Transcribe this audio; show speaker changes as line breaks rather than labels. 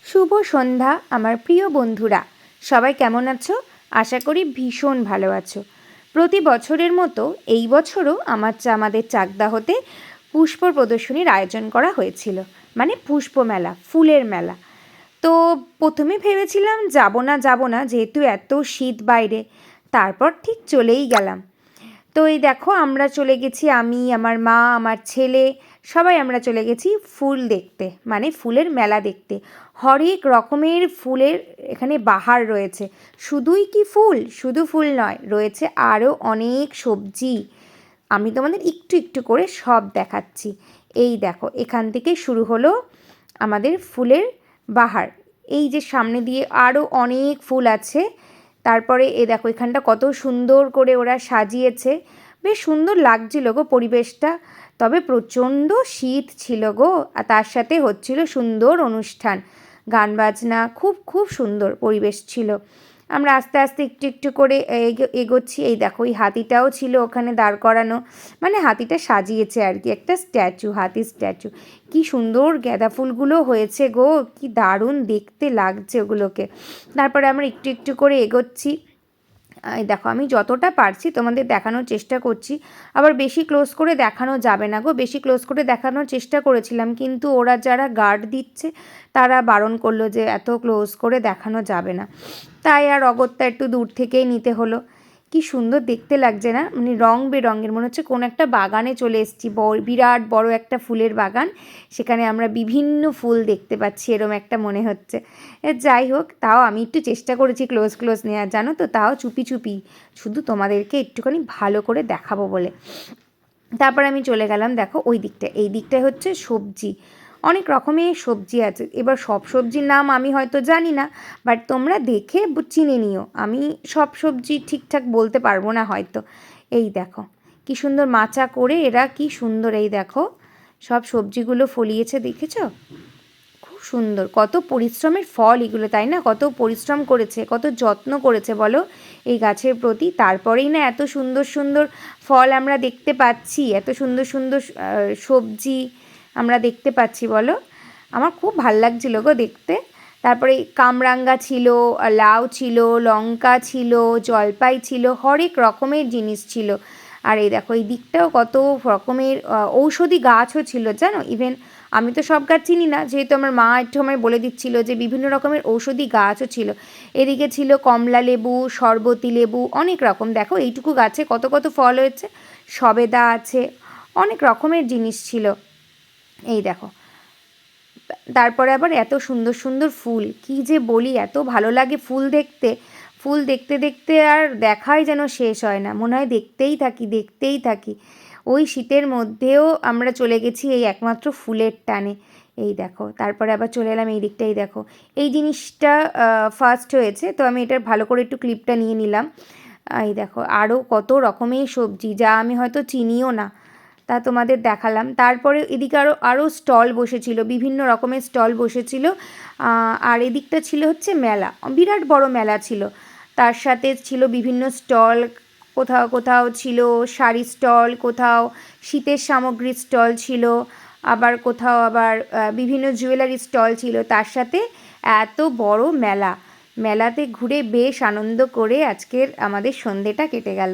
শুভ সন্ধ্যা আমার প্রিয় বন্ধুরা, সবাই কেমন আছো? আশা করি ভীষণ ভালো আছো। প্রতি বছরের মতো এই বছরও আমাদের চাকদাহতে পুষ্প প্রদর্শনীর আয়োজন করা হয়েছিল, মানে পুষ্প মেলা, ফুলের মেলা। তো প্রথমে ভেবেছিলাম যাব না যেহেতু এত শীত বাইরে, তারপর ঠিক চলেই গেলাম। তো এই দেখো আমরা চলে গেছি, আমি, আমার মা, আমার ছেলে, সবাই আমরা চলে গেছি ফুল দেখতে, মানে ফুলের মেলা দেখতে। হরেক রকমের ফুলের এখানে বাহার রয়েছে। শুধুই কি ফুল, শুধু ফুল নয়, রয়েছে আরও অনেক সবজি। আমি তোমাদের একটু একটু করে সব দেখাচ্ছি। এই দেখো, এখান থেকে শুরু হলো আমাদের ফুলের বাহার। এই যে সামনে দিয়ে আরও অনেক ফুল আছে। তারপরে এ দেখো এখানটা কত সুন্দর করে ওরা সাজিয়েছে, বেশ সুন্দর লাগছিল গো পরিবেশটা। তবে প্রচণ্ড শীত ছিল গো, আর তার সাথে হচ্ছিল সুন্দর অনুষ্ঠান, গান বাজনা, খুব খুব সুন্দর পরিবেশ ছিল। আমরা আস্তে আস্তে একটু একটু করে এগোচ্ছি। এই দেখো এই হাতিটাও ছিল ওখানে দাঁড় করানো, মানে হাতিটা সাজিয়েছে আর কি, একটা স্ট্যাচু, হাতির স্ট্যাচু। কি সুন্দর গাঁদা ফুলগুলো হয়েছে গো, কি দারুণ দেখতে লাগছে ওগুলোকে। তারপরে আমরা একটু একটু করে এগোচ্ছি। এই দেখো আমি যতটা পারছি তোমাদের দেখানোর চেষ্টা করছি। আবার বেশি ক্লোজ করে দেখানো যাবে না গো, বেশি ক্লোজ করে দেখানোর চেষ্টা করেছিলাম, কিন্তু ওরা যারা গার্ড দিচ্ছে তারা বারণ করলো যে এত ক্লোজ করে দেখানো যাবে না। তাই আর অগত্যা একটু দূর থেকেই নিতে হলো। কি সুন্দর দেখতে লাগছে না, মানে রং বেরঙের, মনে হচ্ছে কোন একটা বাগানে চলে এসেছি, বিরাট বড় একটা ফুলের বাগান, সেখানে আমরা বিভিন্ন ফুল দেখতে পাচ্ছি, এরম একটা মনে হচ্ছে। যাই হোক, তাও আমি একটু চেষ্টা করেছি ক্লোজ নেওয়ার, জানো তো, তাও চুপি চুপি, শুধু তোমাদেরকে একটুখানি ভালো করে দেখাবো বলে। তারপর আমি চলে গেলাম, দেখো ওই দিকটা, এই দিকটায় হচ্ছে সবজি, অনেক রকমের সবজি আছে। এবার সব সবজির নাম আমি হয়তো জানি না, বাট তোমরা দেখে চিনে নিও, আমি সব সবজি ঠিকঠাক বলতে পারবো না হয়তো। এই দেখো কি সুন্দর মাচা করে এরা, কি সুন্দর, এই দেখো সব সবজিগুলো ফলিয়েছে, দেখেছো? খুব সুন্দর, কত পরিশ্রমের ফল এগুলো, তাই না? কত পরিশ্রম করেছে, কত যত্ন করেছে বলো এই গাছের প্রতি, তারপরেই না এত সুন্দর সুন্দর ফল আমরা দেখতে পাচ্ছি, এত সুন্দর সুন্দর সবজি আমরা দেখতে পাচ্ছি বলো। আমার খুব ভাল লাগছিল গো দেখতে। তারপরে কামরাঙ্গা ছিল, লাউ ছিল, লঙ্কা ছিল, জলপাই ছিল, হরেক রকমের জিনিস ছিল। আর এই দেখো এই দিকটাও কত রকমের ঔষধি গাছও ছিল, জানো। ইভেন আমি তো সব গাছ চিনি না, যেহেতু আমার মা একটু আমায় বলে দিচ্ছিল যে বিভিন্ন রকমের ঔষধি গাছও ছিল। এদিকে ছিল কমলা লেবু, শরবতী লেবু, অনেক রকম। দেখো এইটুকু গাছে কত কত ফল হয়েছে, সবেদা আছে, অনেক রকমের জিনিস ছিল। এই দেখো, তারপরে আবার এত সুন্দর সুন্দর ফুল, কি যে বলি, এত ভালো লাগে ফুল দেখতে। ফুল দেখতে দেখতে আর দেখাই যেন শেষ হয় না, মনে হয় দেখতেই থাকি দেখতেই থাকি। ওই শীতের মধ্যেও আমরা চলে গেছি এই একমাত্র ফুলের টানে। এই দেখো, তারপরে আবার চলে এলাম এই দিকটাই, দেখো এই জিনিসটা ফার্স্ট হয়েছে, তো আমি এটার ভালো করে একটু ক্লিপটা নিয়ে নিলাম। এই দেখো আরও কত রকমের সবজি, যা আমি হয়তো চিনিও না, তা তোমাদের দেখালাম। তারপরে এদিকে আরও আরও স্টল বসেছিল, বিভিন্ন রকমের স্টল বসেছিল। আর এদিকটা ছিল হচ্ছে মেলা, বিরাট বড় মেলা ছিল। তার সাথে ছিল বিভিন্ন স্টল, কোথাও কোথাও ছিল শাড়ি স্টল, কোথাও শীতের সামগ্রীর স্টল ছিল, আবার কোথাও আবার বিভিন্ন জুয়েলারি স্টল ছিল। তার সাথে এত বড় মেলা, মেলাতে ঘুরে বেশ আনন্দ করে আজকের আমাদের সন্ধেটা কেটে গেল।